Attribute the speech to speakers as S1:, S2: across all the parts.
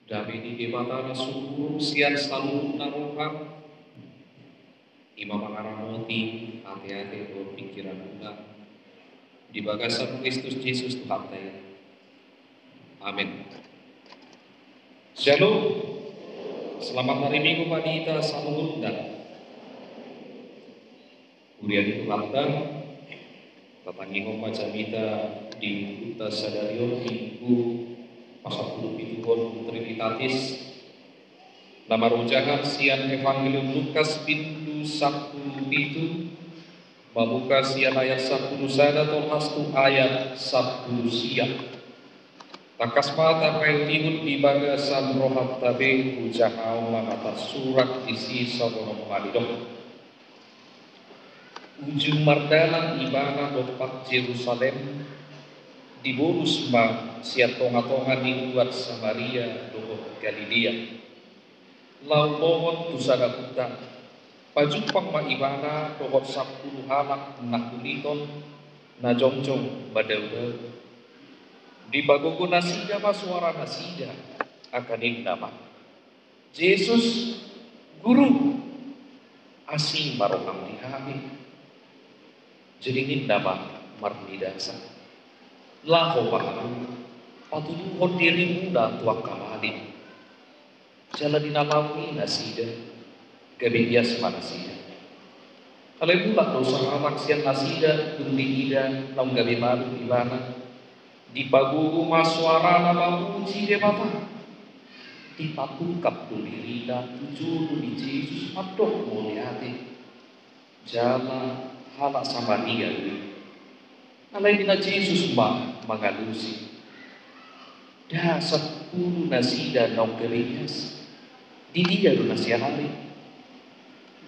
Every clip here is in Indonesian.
S1: Dari di mata suku sian selalu narohang Imam Mangaramoti hati-hati berpikiran ulang di bagasan Kristus Yesus Tuhan kita. Amin. Shalom. Selamat hari Minggu pagi kita salam dan Urian itu Tuhan Tatangingo macamita di Uta Sadario Minggu pasal 10 Trinitatis nama rujangan sian Evangelium Lukas pintu 1 itu membuka sian ayat 1 sada tolhastu ayat 1 siang takas mata kail tihut di bagasan rohat tabe ujahau mangata surat isi sobono malidok ujung mardalan ibana dopak Jerusalem di bonus ma siat tonga-tonga dibuat Samaria doho Galilea lau mohon tusada kutang pajupang ma ibana doho 10 halak nakuliton na jongjong badau di bagogo nasida ma suara nasida akanin nama Yesus guru asing marokam dihami jeringin nama marnidasa laho baharu patuduhon diri muda tuak kamalin jalan dinamawi nasida gabibias manasida alemula dosa amak sian nasida dundi ida lam gabi malu ibana di pagugu maswara nama puji debata di papungkap tulirida tujuh di Yesus matok muliati jala halak sama dia alai dina Yesus mengalusi dah 10 nasida nong kerias di dia lu nasihatari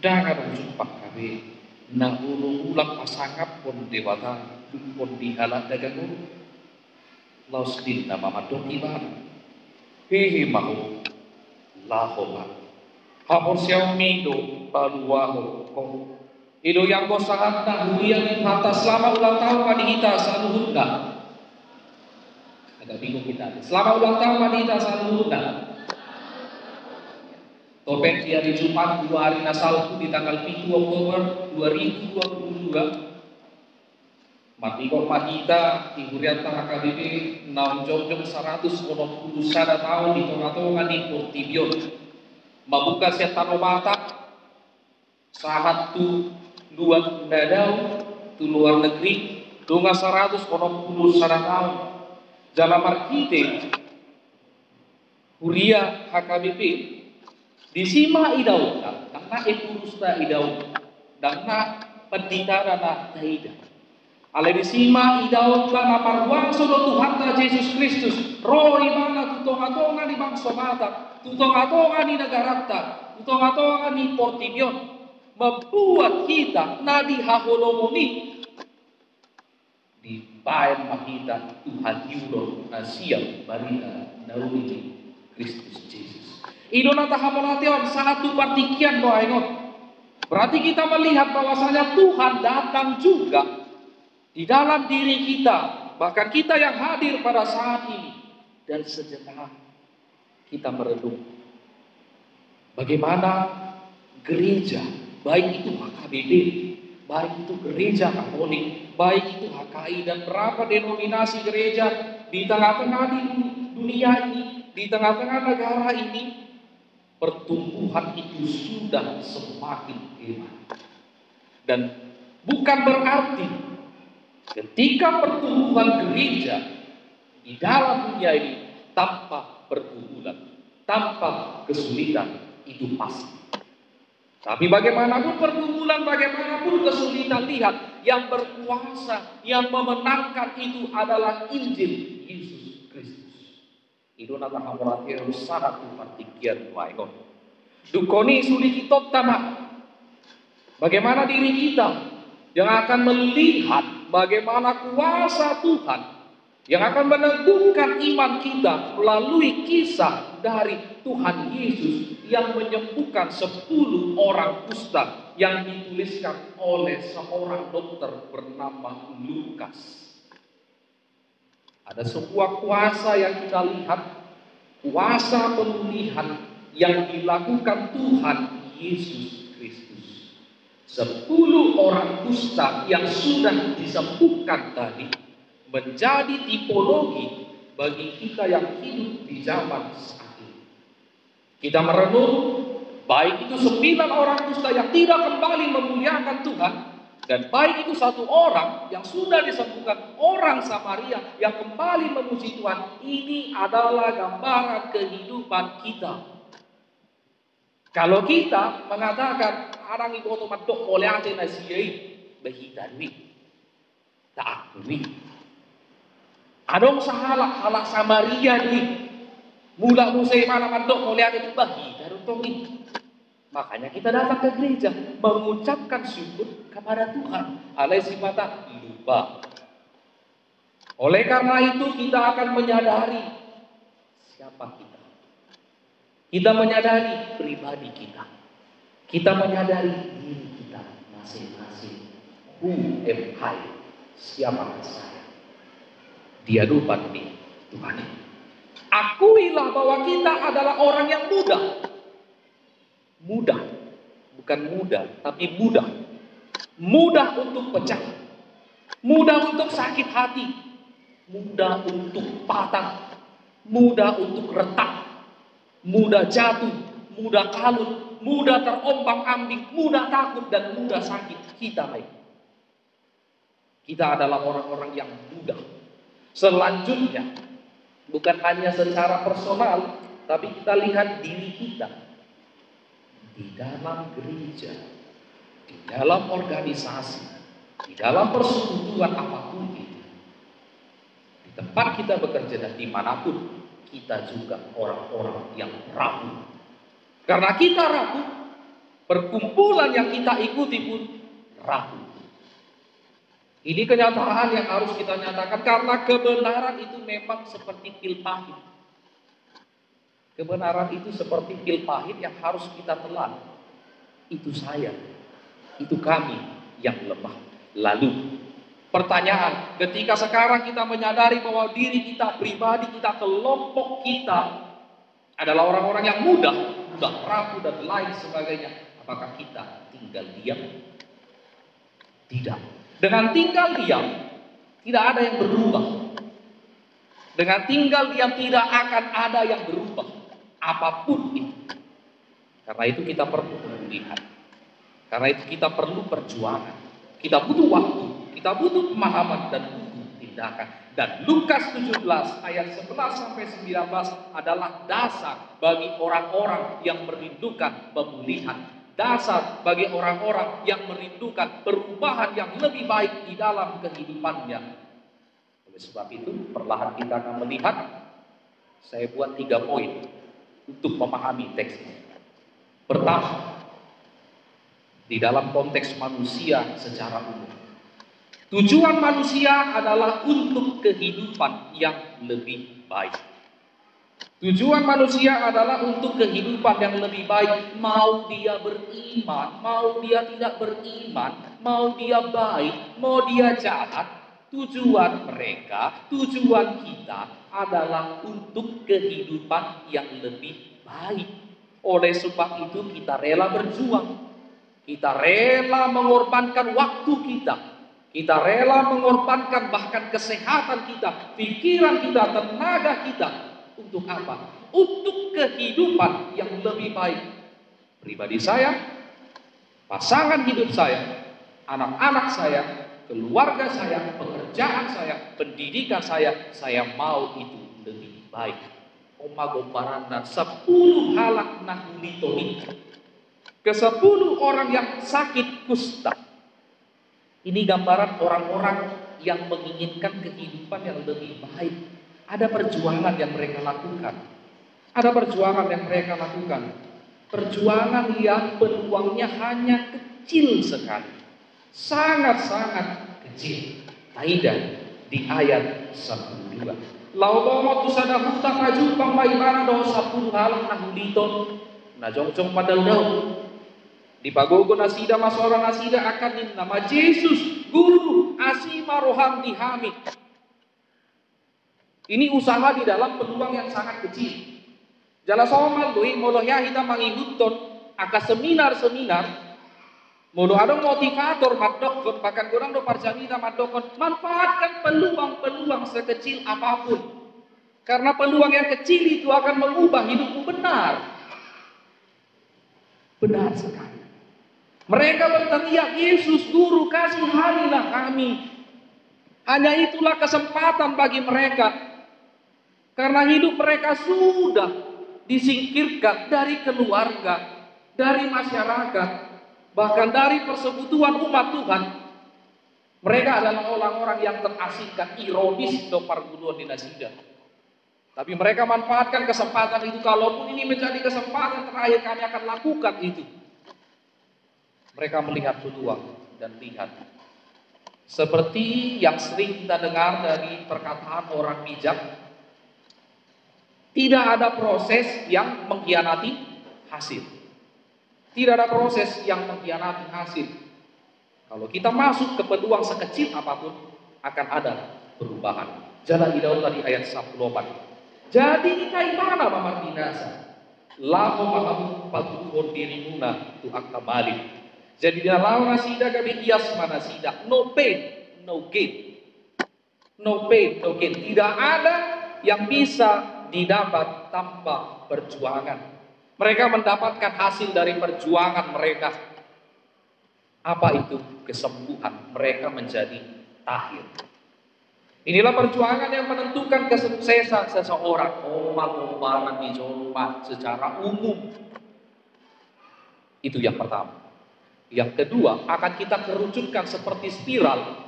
S1: dangan jumpa kami na ulang pasangap pun dewata pun dihalat dagang laus din nama madok iban hehe mahu lahoma hapon Xiaomi do baluaho kong ilo yang kau sangat nak huyan atas selama ulang tahun pada kita selalu hunda agak bingung kita selama ulang tahun pada kita selalu hunda topeng dia di Jumat 2 hari Nasalku di tanggal 7 Oktober 2022 Matiko Mahita Ihurian HKBP Naum Jongjong 180 sada tahun di tengah-tengah di Portibion Mabuka Setano Batak saat tu luar dadau tu luar negeri dunga 180 sada tahun dalam markite Huria HKBP disima idau karena epurusta idau karena penditara na taida ale disima idau kana parwang sodo Tuhan ta Yesus Kristus roh imana tutonga-tonga di bangsa mata tutonga-tonga di negara ta tutonga-tonga di Portibion membuat kita nadi haholomoni di bayan mahita Tuhan Yudo Asia Barita Nauni Kristus Yesus idona tahamonation satu partikian doa ingot berarti kita melihat bahwasanya Tuhan datang juga di dalam diri kita, bahkan kita yang hadir pada saat ini. Dan sejenak kita merenung bagaimana gereja, baik itu HKBP, baik itu gereja Katolik, baik itu HKI dan berapa denominasi gereja di tengah-tengah di dunia ini, di tengah-tengah negara ini, pertumbuhan itu sudah semakin hebat. Dan bukan berarti ketika pertumbuhan gereja di dalam dunia ini tanpa pergumulan, tanpa kesulitan, itu pasti. Tapi bagaimanapun pergumulan, bagaimanapun kesulitan, lihat yang berkuasa, yang memenangkan itu adalah Injil Yesus Kristus. Itu nata hamurati harus sangat partikian waingon. Dukoni suli kitop tamak. Bagaimana diri kita yang akan melihat bagaimana kuasa Tuhan yang akan meneguhkan iman kita melalui kisah dari Tuhan Yesus yang menyembuhkan 10 orang kusta yang dituliskan oleh seorang dokter bernama Lukas. Ada sebuah kuasa yang kita lihat Kuasa pemulihan yang dilakukan Tuhan Yesus Kristus. 10 orang kusta yang sudah disembuhkan tadi menjadi tipologi bagi kita yang hidup di zaman saat ini. Kita merenung, baik itu 9 orang kusta yang tidak kembali memuliakan Tuhan, dan baik itu 1 orang yang sudah disembuhkan, orang Samaria yang kembali memuji Tuhan. Ini adalah gambaran kehidupan kita. Kalau kita mengatakan arang ibu otomatok oleh ate nasiai bahita duit, tak duit. Adong sahala Samaria duit. Mula musai mana mandok oleh ate itu bahita rutong. Makanya kita datang ke gereja mengucapkan syukur kepada Tuhan. Alai sifata lupa. Oleh karena itu kita akan menyadari siapa kita. Kita menyadari pribadi kita. Kita menyadari diri kita masing-masing. Who am I? Siapa saya? Dia lupa nih Tuhan. Akuilah bahwa kita adalah orang yang mudah. Mudah, bukan mudah, tapi mudah. Mudah untuk pecah. Mudah untuk sakit hati. Mudah untuk patah. Mudah untuk retak. Mudah jatuh, mudah kalut, mudah terombang-ambing, mudah takut, dan mudah sakit. Kita baik. Kita adalah orang-orang yang mudah. Selanjutnya, bukan hanya secara personal, tapi kita lihat diri kita. Di dalam gereja, di dalam organisasi, di dalam persekutuan apapun itu, di tempat kita bekerja dan dimanapun, kita juga orang-orang yang rapuh. Karena kita rapuh, perkumpulan yang kita ikuti pun rapuh. Ini kenyataan yang harus kita nyatakan, karena kebenaran itu memang seperti pil pahit. Kebenaran itu seperti pil pahit yang harus kita telan. Itu saya, itu kami yang lemah. Lalu pertanyaan, ketika sekarang kita menyadari bahwa diri kita, pribadi kita, kelompok kita adalah orang-orang yang mudah rapuh dan lain sebagainya, apakah kita tinggal diam? Tidak. Dengan tinggal diam, tidak ada yang berubah. Dengan tinggal diam tidak akan ada yang berubah. Apapun itu. Karena itu kita perlu pemulihan. Karena itu kita perlu perjuangan. Kita butuh waktu. Kita butuh pemahaman dan butuh tindakan. Dan Lukas 17 ayat 11 sampai 19 adalah dasar bagi orang-orang yang merindukan pemulihan. Dasar bagi orang-orang yang merindukan perubahan yang lebih baik di dalam kehidupannya. Oleh sebab itu, perlahan kita akan melihat, saya buat 3 poin untuk memahami teks ini. Pertama, di dalam konteks manusia secara umum. Tujuan manusia adalah untuk kehidupan yang lebih baik. Tujuan manusia adalah untuk kehidupan yang lebih baik. Mau dia beriman, mau dia tidak beriman, mau dia baik, mau dia jahat. Tujuan mereka, tujuan kita adalah untuk kehidupan yang lebih baik. Oleh sebab itu kita rela berjuang. Kita rela mengorbankan waktu kita. Kita rela mengorbankan bahkan kesehatan kita, pikiran kita, tenaga kita. Untuk apa? Untuk kehidupan yang lebih baik. Pribadi saya, pasangan hidup saya, anak-anak saya, keluarga saya, pekerjaan saya, pendidikan saya mau itu lebih baik. Omagomparan dan 10 halak nahulitoni. Ke-10 orang yang sakit kusta. Ini gambaran orang-orang yang menginginkan kehidupan yang lebih baik. Ada perjuangan yang mereka lakukan. Ada perjuangan yang mereka lakukan. Perjuangan yang peluangnya hanya kecil sekali. Sangat-sangat kecil. Taida di ayat 12. Lau bawa tu sada huta kaju pangmaimana do 10 halang nahulito. Na jong-jong padal-dal. Di pagogo nasida masora nasida akan nama Yesus guru asima roham dihamid. Ini usaha di dalam peluang yang sangat kecil. Jala somal doi molo ya hita mangihutton aka seminar-seminar molo adong motivator madokon bahkan kurang do parjamita madokon manfaatkan peluang-peluang sekecil apapun. Karena peluang yang kecil itu akan mengubah hidupmu benar. Benar sekali. Mereka berteriak, Yesus Guru kasihanilah kami. Hanya itulah kesempatan bagi mereka. Karena hidup mereka sudah disingkirkan dari keluarga, dari masyarakat, bahkan dari persekutuan umat Tuhan. Mereka adalah orang-orang yang terasingkan, ironis do perguruan di Nasida. Tapi mereka manfaatkan kesempatan itu. Kalaupun ini menjadi kesempatan terakhir kami akan lakukan itu. Mereka melihat peluang dan lihat. Seperti yang sering kita dengar dari perkataan orang bijak. Tidak ada proses yang mengkhianati hasil. Tidak ada proses yang mengkhianati hasil. Kalau kita masuk ke peluang sekecil apapun, akan ada perubahan. Jalan di daun tadi ayat 18. Jadi kaitana mamar binasa. Lamo mahamu patuhon dirimuna tu akabalik. Jadi dalam nasida kami hias manasida. No pain, no gain. No pain, no gain. Tidak ada yang bisa didapat tanpa perjuangan. Mereka mendapatkan hasil dari perjuangan mereka. Apa itu? Kesembuhan. Mereka menjadi tahir. Inilah perjuangan yang menentukan kesuksesan seseorang. Ombak-ombakan di Jomba secara umum. Itu yang pertama. Yang kedua, akan kita kerucutkan seperti spiral.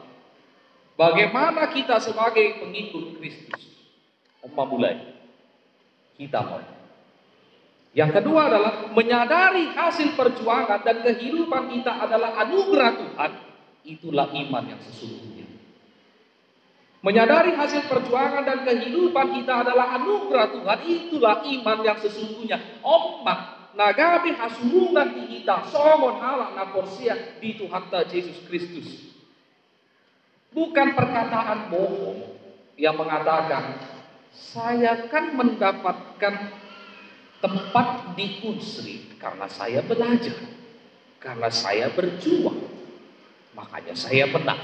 S1: Bagaimana kita sebagai pengikut Kristus memulai. Kita mulai. Yang kedua adalah menyadari hasil perjuangan dan kehidupan kita adalah anugerah Tuhan. Itulah iman yang sesungguhnya. Menyadari hasil perjuangan dan kehidupan kita adalah anugerah Tuhan. Itulah iman yang sesungguhnya. Ombak nagabi hasurungan di kita. Somon halak na porsia di Tuhan Yesus Kristus. Bukan perkataan bohong yang mengatakan saya kan mendapatkan tempat di Unsri karena saya belajar, karena saya berjuang, makanya saya menang.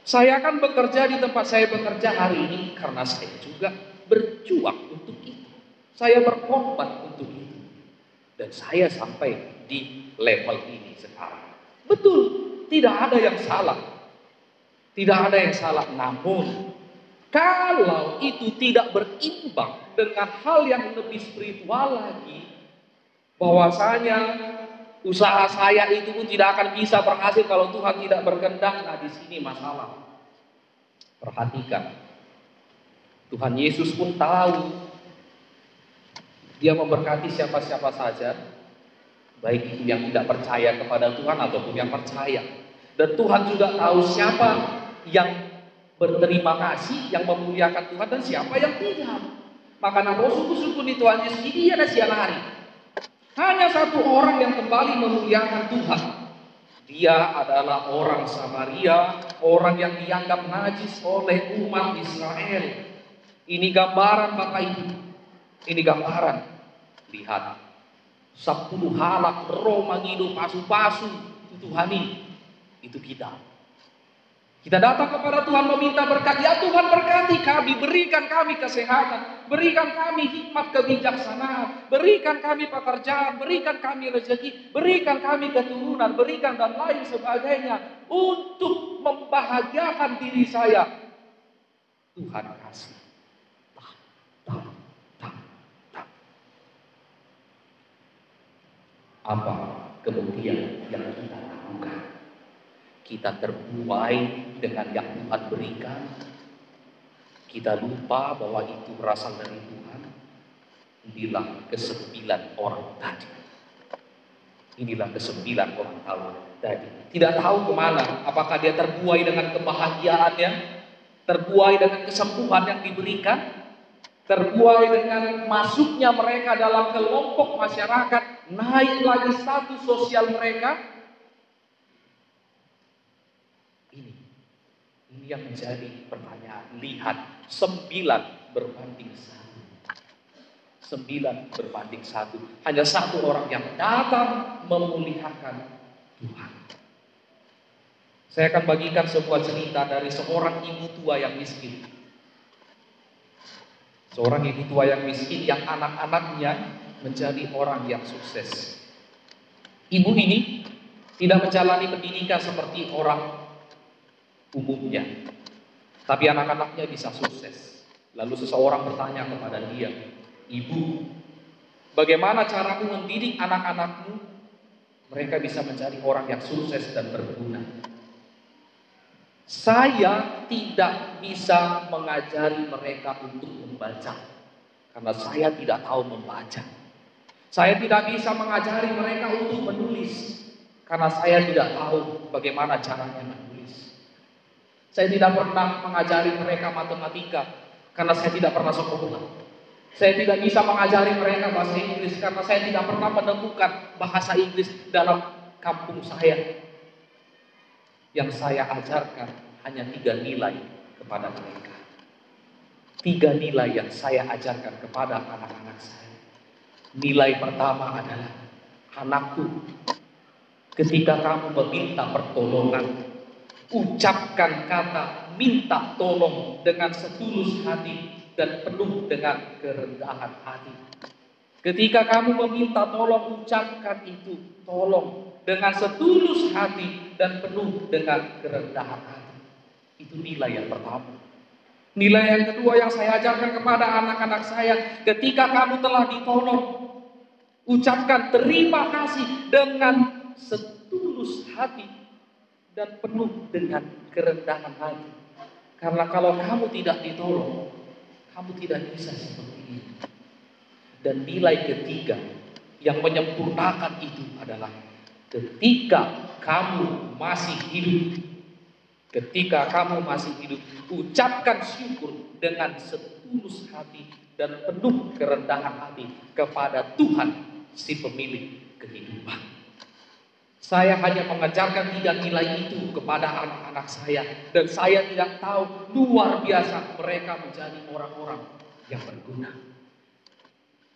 S1: Saya akan bekerja di tempat saya bekerja hari ini karena saya juga berjuang untuk itu. Saya berkorban untuk itu. Dan saya sampai di level ini sekarang. Betul, tidak ada yang salah. Tidak ada yang salah. Namun, kalau itu tidak berimbang dengan hal yang lebih spiritual lagi, bahwasanya usaha saya itu pun tidak akan bisa berhasil kalau Tuhan tidak berkehendak. Nah, di sini masalah. Perhatikan. Tuhan Yesus pun tahu Dia memberkati siapa-siapa saja, baik itu yang tidak percaya kepada Tuhan ataupun yang percaya. Dan Tuhan juga tahu siapa yang berterima kasih, yang memuliakan Tuhan, dan siapa yang tidak. Maka nabo suku-suku di Tuhan Yesus ini ada siang hari. Hanya satu orang yang kembali memuliakan Tuhan. Dia adalah orang Samaria, orang yang dianggap najis oleh umat Israel. Ini gambaran Bapak Ibu. Ini gambaran. Lihat. 10 halak roh mangido pasu-pasu. Itu Tuhani. Itu kita. Kita datang kepada Tuhan meminta berkat. Ya Tuhan berkati kami, berikan kami kesehatan, berikan kami hikmat kebijaksanaan, berikan kami pekerjaan, berikan kami rezeki, berikan kami keturunan, berikan dan lain sebagainya untuk membahagiakan diri saya. Tuhan kasih. Apa kemudian yang kita lakukan? Kita terbuai dengan yang Tuhan berikan. Kita lupa bahwa itu berasal dari Tuhan. Inilah ke-9 orang tadi. Inilah ke-9 orang tadi. Tidak tahu kemana. Apakah dia terbuai dengan kebahagiaannya, terbuai dengan kesembuhan yang diberikan, terbuai dengan masuknya mereka dalam kelompok masyarakat, naik lagi status sosial mereka. Ini yang menjadi pertanyaan. Lihat, 9 berbanding 1. 9:1. Hanya satu orang yang datang memuliakan Tuhan. Saya akan bagikan sebuah cerita dari seorang ibu tua yang miskin. Seorang ibu tua yang miskin yang anak-anaknya menjadi orang yang sukses. Ibu ini tidak menjalani pendidikan seperti orang umumnya, tapi anak-anaknya bisa sukses. Lalu seseorang bertanya kepada dia, "Ibu, bagaimana caramu mendidik anak-anakmu mereka bisa menjadi orang yang sukses dan berguna?" "Saya tidak bisa mengajari mereka untuk membaca, karena saya tidak tahu membaca. Saya tidak bisa mengajari mereka untuk menulis, karena saya tidak tahu bagaimana caranya menulis. Saya tidak pernah mengajari mereka matematika, karena saya tidak pernah sekolah. Saya tidak bisa mengajari mereka bahasa Inggris, karena saya tidak pernah menemukan bahasa Inggris dalam kampung saya. Yang saya ajarkan hanya 3 nilai kepada mereka. 3 nilai yang saya ajarkan kepada anak-anak saya. Nilai pertama adalah, anakku, ketika kamu meminta pertolongan, ucapkan kata minta tolong dengan setulus hati dan penuh dengan kerendahan hati. Ketika kamu meminta tolong, ucapkan itu tolong dengan setulus hati dan penuh dengan kerendahan hati." Itu nilai yang pertama. Nilai yang kedua yang saya ajarkan kepada anak-anak saya, ketika kamu telah ditolong, ucapkan terima kasih dengan setulus hati dan penuh dengan kerendahan hati. Karena kalau kamu tidak ditolong, kamu tidak bisa seperti ini. Dan nilai ketiga yang menyempurnakan itu adalah, ketika kamu masih hidup, ucapkan syukur dengan setulus hati dan penuh kerendahan hati kepada Tuhan, si pemilik kehidupan. Saya hanya mengajarkan 3 nilai itu kepada anak-anak saya, dan saya tidak tahu luar biasa mereka menjadi orang-orang yang berguna.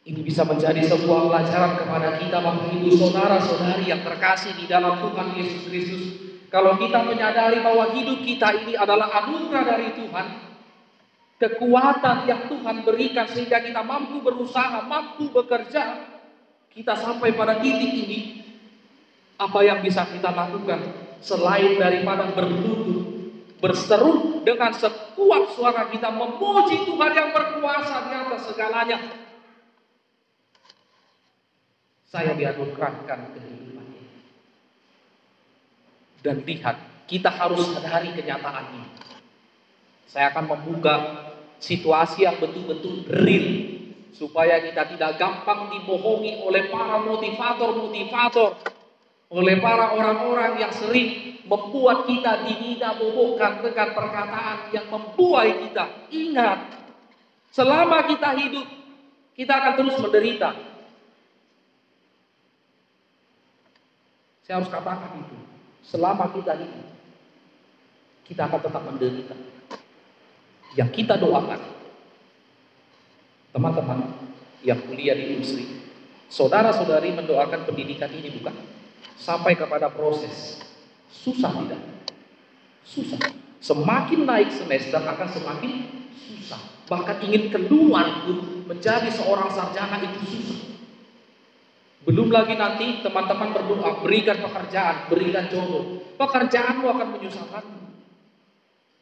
S1: Ini bisa menjadi sebuah pelajaran kepada kita, Bapak Ibu, saudara-saudari yang terkasih di dalam Tuhan Yesus Kristus. Kalau kita menyadari bahwa hidup kita ini adalah anugerah dari Tuhan, kekuatan yang Tuhan berikan sehingga kita mampu berusaha, mampu bekerja, kita sampai pada titik ini, apa yang bisa kita lakukan selain daripada berlutut, berseru dengan sekuat suara kita, memuji Tuhan yang berkuasa di atas segalanya. Saya dianugerahkan kehidupan ini. Dan lihat, kita harus sadari kenyataan ini. Saya akan membuka situasi yang betul-betul real, supaya kita tidak gampang dibohongi oleh para motivator-motivator, oleh para orang-orang yang sering membuat kita dinidak-bobokkan dengan perkataan yang membuai kita. Ingat, selama kita hidup, kita akan terus menderita. Saya harus katakan itu. Selama kita hidup, kita akan tetap menderita. Yang kita doakan, teman-teman yang kuliah di industri, saudara-saudari mendoakan pendidikan ini bukan sampai kepada proses. Susah tidak? Susah. Semakin naik semester akan semakin susah. Bahkan ingin keluar pun menjadi seorang sarjana itu susah. Belum lagi nanti teman-teman berdoa, berikan pekerjaan, berikan jodoh. Pekerjaanmu akan menyusahkanmu.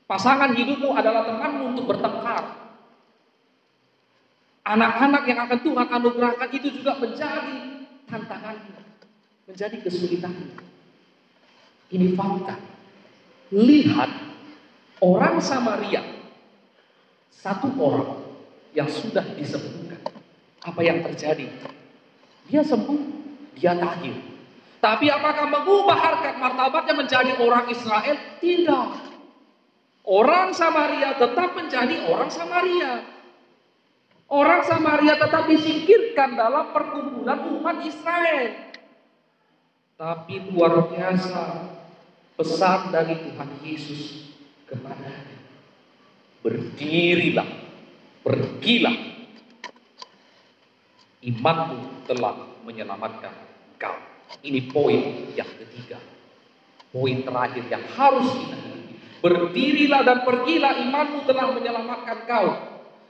S1: Pasangan hidupmu adalah temanmu untuk bertengkar. Anak-anak yang akan Tuhan anugerahkan itu juga menjadi tantangannya, menjadi kesulitannya. Ini fakta. Lihat orang Samaria, satu orang yang sudah disembuhkan. Apa yang terjadi? Dia sembuh, dia tahir. Tapi apakah mengubah harkat martabatnya menjadi orang Israel? Tidak. Orang Samaria tetap menjadi orang Samaria. Orang Samaria tetap disingkirkan dalam perkumpulan umat Israel. Tapi luar biasa pesan dari Tuhan Yesus kepadanya. Berdirilah, pergilah. Imanmu telah menyelamatkan engkau. Ini poin yang ketiga. Poin terakhir yang harus kita hidupi. Berdirilah dan pergilah, imanmu telah menyelamatkan kau.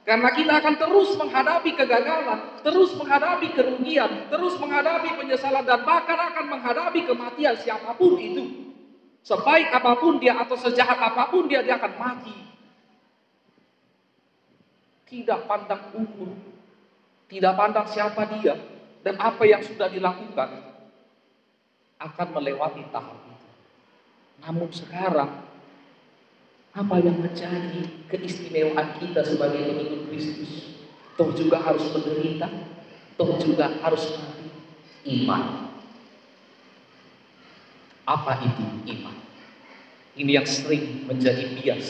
S1: Karena kita akan terus menghadapi kegagalan, terus menghadapi kerugian, terus menghadapi penyesalan, dan bahkan akan menghadapi kematian siapapun itu. Sebaik apapun dia atau sejahat apapun dia akan mati. Tidak pandang umur, tidak pandang siapa dia dan apa yang sudah dilakukan, akan melewati tahap itu. Namun sekarang, apa yang menjadi keistimewaan kita sebagai pengikut Kristus? Toh juga harus menderita, toh juga harus mati. Iman. Apa itu iman? Ini yang sering menjadi bias.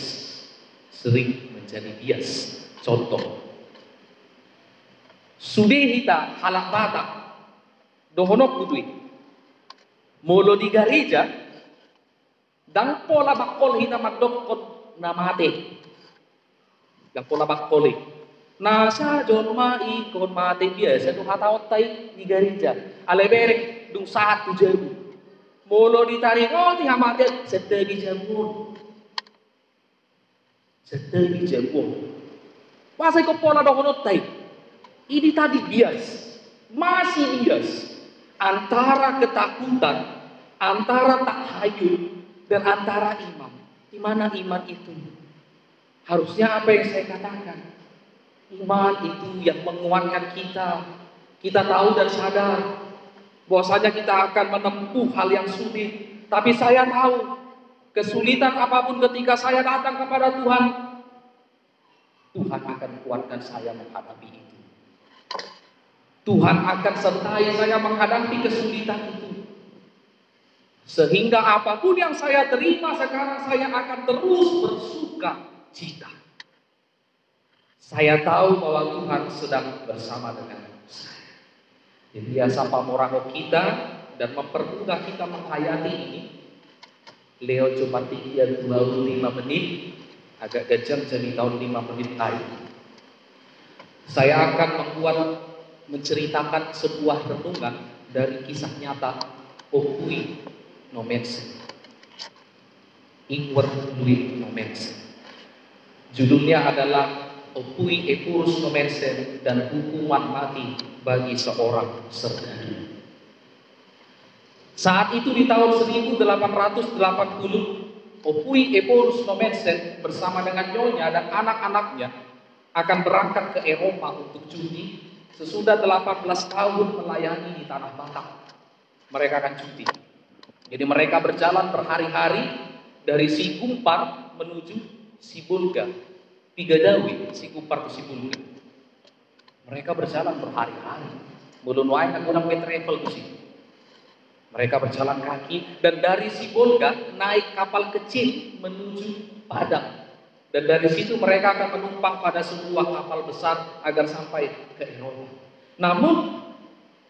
S1: Sering menjadi bias. Contoh. Sudehita halak bata. Dohonok putui. Molo di gereja. Dan pola bakol hita magdokot namate. Dan pola bakol. Nasa jonma ikon mate biasa tu hataot tay di gereja. Aleberek dung saat tu jabu. Molo ditarik ti hamate setegi jabu. Setegi jabu. Masa ko pola dohonot tay. Ini tadi bias. Masih bias. Antara ketakutan, antara takhayul, dan antara iman. Di mana iman itu? Harusnya apa yang saya katakan? Iman itu yang menguatkan kita. Kita tahu dan sadar bahwasanya kita akan menempuh hal yang sulit. Tapi saya tahu kesulitan apapun ketika saya datang kepada Tuhan, Tuhan akan kuatkan saya menghadapi itu. Tuhan akan sertai saya menghadapi kesulitan itu. Sehingga apapun yang saya terima sekarang, saya akan terus bersuka cita. Saya tahu bahwa Tuhan sedang bersama dengan saya. Jadi biasa pamorango kita dan mempermudah kita menghayati ini. Leo cuma 25 menit, agak kejam jadi tahun 5 menit lagi. Saya akan menceritakan sebuah renungan dari kisah nyata Opui Nomensen. Ingwer Louis Nomensen. Judulnya adalah Opui Epurus Nomensen dan Hukuman Mati bagi Seorang Serdadu. Saat itu di tahun 1880, Opui Epurus Nomensen bersama dengan nyonya dan anak-anaknya akan berangkat ke Eropa untuk cuti. Sesudah 18 tahun melayani di tanah Batak, mereka akan cuti. Jadi mereka berjalan berhari-hari dari Sigumpar menuju Sibulga, Pigadawi, Sigumpar ke Sibulga. Mereka berjalan berhari-hari. Belum wae kan orang travel ke situ. Mereka berjalan kaki dan dari Sibulga naik kapal kecil menuju Padang. Dan dari situ mereka akan menumpang pada sebuah kapal besar agar sampai ke Eropa. Namun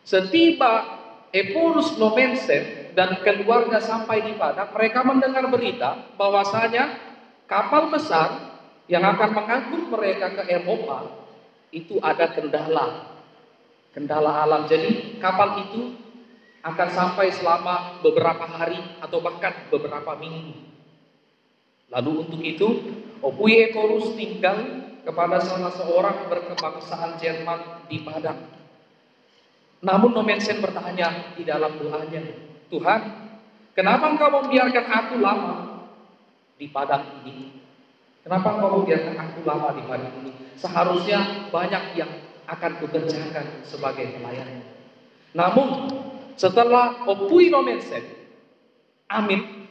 S1: setiba Epurus Nomensen dan keluarga sampai di Padang, mereka mendengar berita bahwasanya kapal besar yang akan mengangkut mereka ke Eropa itu ada kendala alam. Jadi kapal itu akan sampai selama beberapa hari atau bahkan beberapa minggu. Lalu untuk itu Opui Epurus tinggal kepada salah seorang berkebangsaan Jerman di Padang. Namun Nomensen bertanya di dalam doanya, Tuhan, kenapa Engkau membiarkan aku lama di Padang ini? Kenapa Engkau membiarkan aku lama di Padang ini? Seharusnya banyak yang akan kukerjakan sebagai pelayan. Namun setelah Opui Nomensen amin,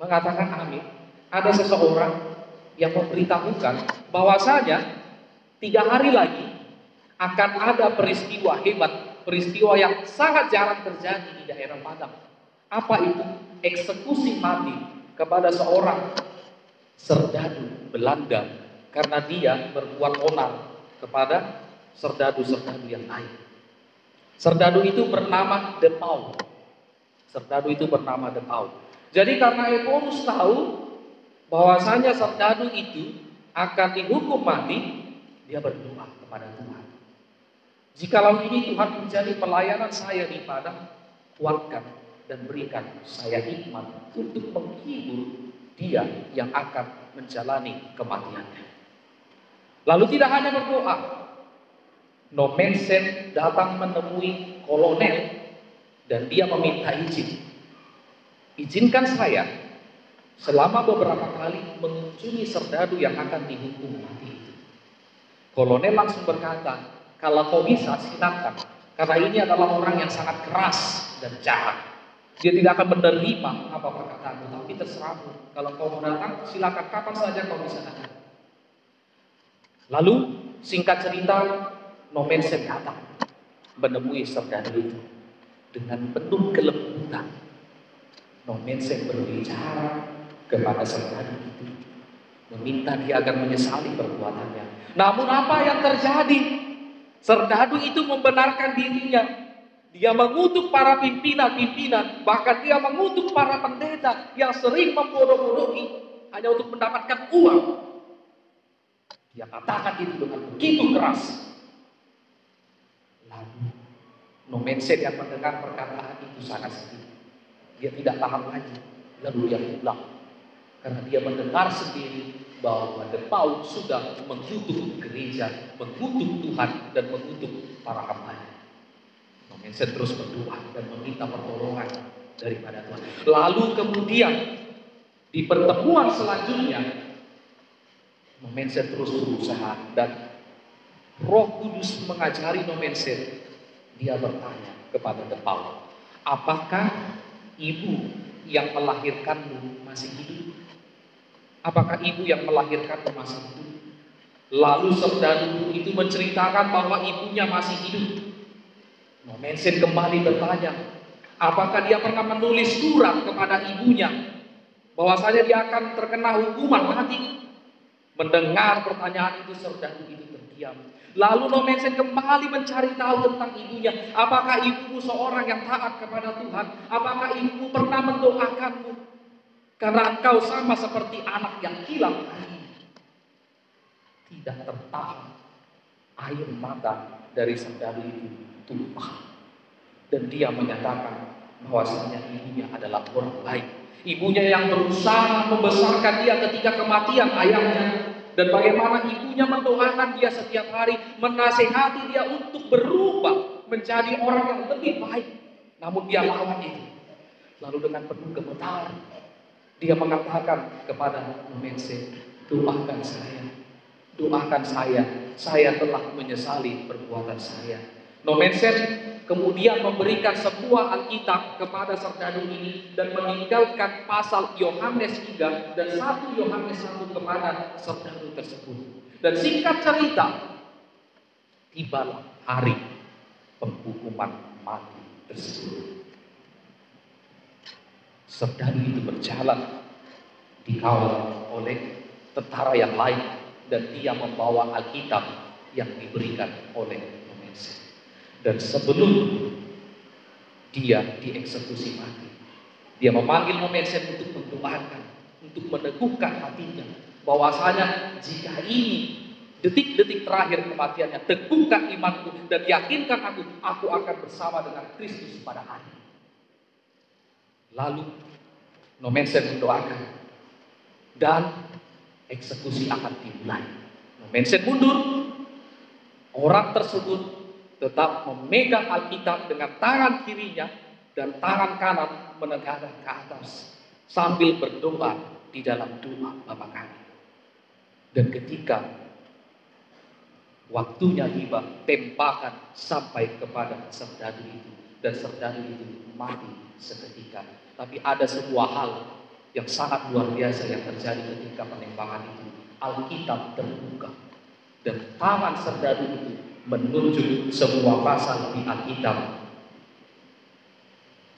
S1: mengatakan amin, ada seseorang yang memberitahukan bahwasanya 3 hari lagi akan ada peristiwa hebat, peristiwa yang sangat jarang terjadi di daerah Padang. Apa itu? Eksekusi mati kepada seorang serdadu Belanda karena dia berbuat onar kepada serdadu-serdadu yang lain. Serdadu itu bernama De Pauw. Serdadu itu bernama De Pauw. Jadi karena Epurus tahu bahwasanya serdadu itu akan dihukum mati, dia berdoa kepada Tuhan. Jikalau ini Tuhan menjadi pelayanan saya di padang, kuatkan dan berikan saya hikmat untuk menghibur dia yang akan menjalani kematiannya. Lalu tidak hanya berdoa, Nomensen datang menemui kolonel dan dia meminta izin. Izinkan saya selama beberapa kali mengunjungi serdadu yang akan dihukum mati itu. Kolonel langsung berkata, kalau kau bisa silakan, karena ini adalah orang yang sangat keras dan jahat. Dia tidak akan menerima apa perkataanmu, tapi terserahmu. Kalau kau mau datang, silakan, kapan saja kau bisa datang. Lalu singkat cerita, Nomensen datang menemui serdadu itu dengan penuh kelembutan. Nomensen berbicara kepada serdadu itu, meminta dia agar menyesali perbuatannya. Namun apa yang terjadi? Serdadu itu membenarkan dirinya. Dia mengutuk para pimpinan-pimpinan, bahkan dia mengutuk para pendeta yang sering membodoh-bodohi hanya untuk mendapatkan uang. Dia katakan itu dengan begitu keras. Lalu Nomensen yang mendengar perkataan itu sangat sedih. Dia tidak tahan lagi. Lalu dia pulang. Karena dia mendengar sendiri bahwa The Paul sudah mengutuk gereja, mengutuk Tuhan, dan mengutuk para hambanya. Nomensen terus berdoa dan meminta pertolongan daripada Tuhan. Lalu kemudian di pertemuan selanjutnya, Nomensen terus berusaha dan Roh Kudus mengajari Nomensen. Dia bertanya kepada The Paul, apakah ibu yang melahirkanmu masih hidup? Apakah ibu yang melahirkanmu masih hidup? Lalu serdadu itu menceritakan bahwa ibunya masih hidup. Nomensen kembali bertanya, apakah dia pernah menulis surat kepada ibunya bahwasanya dia akan terkena hukuman mati? Mendengar pertanyaan itu, serdadu itu terdiam. Lalu Nomensen kembali mencari tahu tentang ibunya. Apakah ibumu seorang yang taat kepada Tuhan? Apakah ibumu pernah mendoakanmu? Karena engkau sama seperti anak yang hilang ayah. Tidak tertahan, air mata dari serdadu itu tumpah. Dan dia menyatakan bahwasanya ibunya adalah orang baik. Ibunya yang berusaha membesarkan dia ketika kematian ayahnya. Dan bagaimana ibunya mendoakan dia setiap hari, menasehati dia untuk berubah menjadi orang yang lebih baik. Namun dia lawan itu. Lalu dengan penuh gemetaran, dia mengatakan kepada Nomensen, doakan saya telah menyesali perbuatan saya. Nomensen kemudian memberikan sebuah Alkitab kepada serdadu ini dan meninggalkan pasal Yohanes 3 dan 1 Yohanes 1 kepada serdadu tersebut. Dan singkat cerita, tibalah hari penghukuman mati tersebut. Serdadu itu berjalan dikawal oleh tentara yang lain dan dia membawa Alkitab yang diberikan oleh Nomensen. Dan sebelum dia dieksekusi mati, dia memanggil Nomensen untuk mendoakan, untuk meneguhkan hatinya bahwasanya jika ini detik-detik terakhir kematiannya, teguhkan imanku dan yakinkan aku akan bersama dengan Kristus pada akhir. Lalu Nomensen mendoakan dan eksekusi akan dimulai. Nomensen mundur, orang tersebut tetap memegang Alkitab dengan tangan kirinya dan tangan kanan menegakkan ke atas sambil berdoa di dalam doa Bapa Kami. Dan ketika waktunya tiba, tembakan sampai kepada serdadu itu dan serdadu itu mati seketika. Tapi ada sebuah hal yang sangat luar biasa yang terjadi ketika penembakan itu. Alkitab terbuka dan tangan serdadu itu menunjuk sebuah pasal di Alkitab.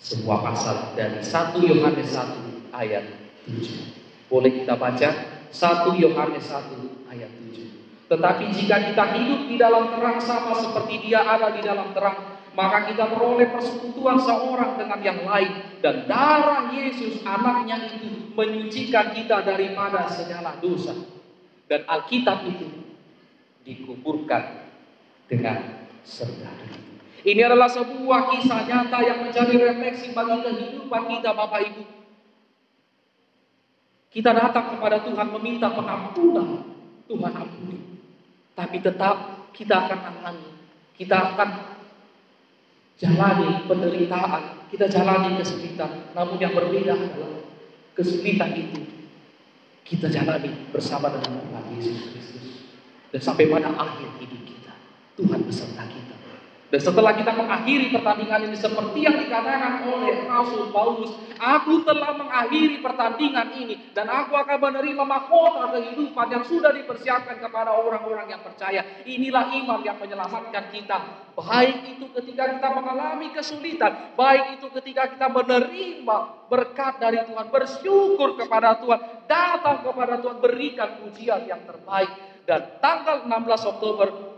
S1: Sebuah pasal dari 1 Yohanes 1 ayat 7. Boleh kita baca 1 Yohanes 1 ayat 7. Tetapi jika kita hidup di dalam terang sama seperti Dia ada di dalam terang, maka kita beroleh persekutuan seorang dengan yang lain, dan darah Yesus anaknya itu menyucikan kita daripada segala dosa. Dan Alkitab itu dikuburkan dengan saudara. Ini adalah sebuah kisah nyata yang menjadi refleksi bagi kehidupan kita, Bapak Ibu. Kita datang kepada Tuhan meminta pengampunan, Tuhan ampuni. Tapi tetap kita akan alami, kita akan jalani penderitaan, kita jalani kesulitan. Namun yang berbeda adalah kesulitan itu kita jalani bersama dengan Tuhan Yesus Kristus. Dan sampai pada akhir hidup kita, Tuhan beserta kita. Dan setelah kita mengakhiri pertandingan ini seperti yang dikatakan oleh Rasul Paulus, aku telah mengakhiri pertandingan ini dan aku akan menerima mahkota kehidupan yang sudah dipersiapkan kepada orang-orang yang percaya. Inilah iman yang menyelamatkan kita. Baik itu ketika kita mengalami kesulitan, baik itu ketika kita menerima berkat dari Tuhan, bersyukur kepada Tuhan, datang kepada Tuhan, berikan pujian yang terbaik. Dan tanggal 16 Oktober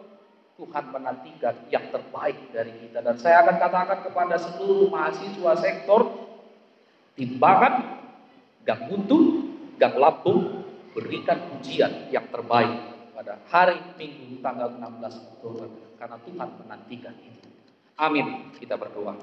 S1: Tuhan menantikan yang terbaik dari kita. Dan saya akan katakan kepada seluruh mahasiswa sektor Timbangan, Gang Buntu, Gang Lampung, berikan pujian yang terbaik pada hari Minggu tanggal 16 Oktober. Karena Tuhan menantikan itu. Amin. Kita berdoa.